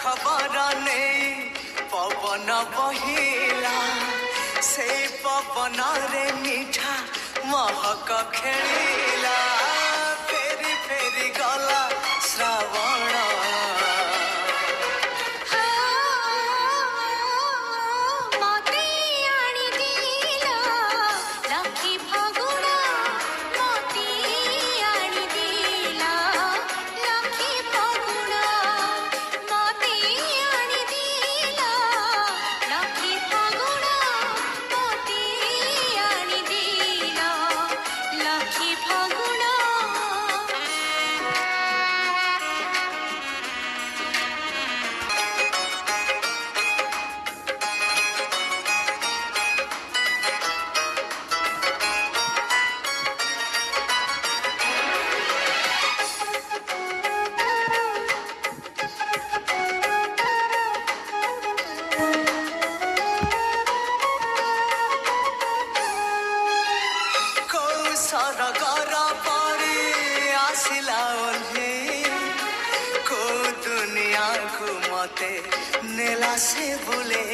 खबर नहीं पवन बहिला से पवन रे मीठा महक खेलिला फेरी फेरी गला श्रावण सरगर परी आसिला ओल्हे को दुनिया को मते नेला से बुले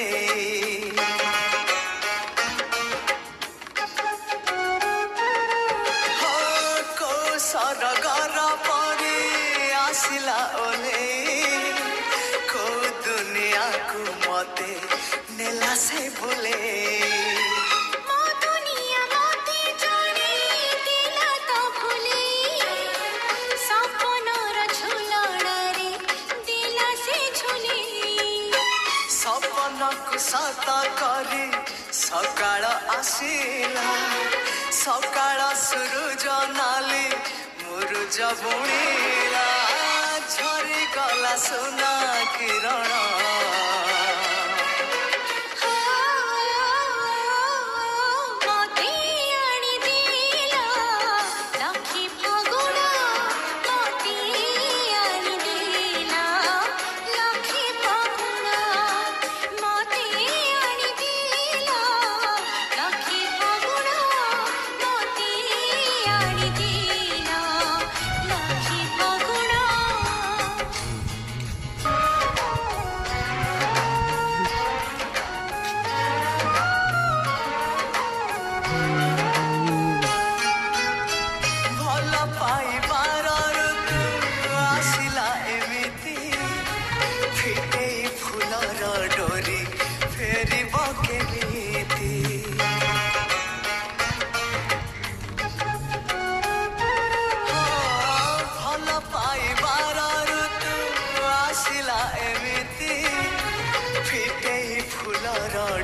हो को सरगर परी आसिला ओल्हे को दुनिया को मते नेला से बुले सत करी सकाळ आसिला सकाळ सूरज नाली मुरुज बुणिला झरी गला सुना किरण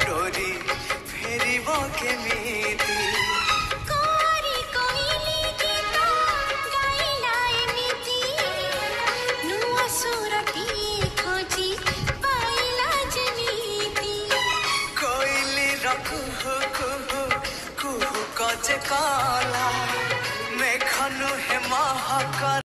डोरी फेरी केमिति कोरी कोइली गीत गाइला एमिति नुआ सुरटी खोजी पाइला जनीति कोइली रखु कुहु कुहु कजे काला मेघनु हे महक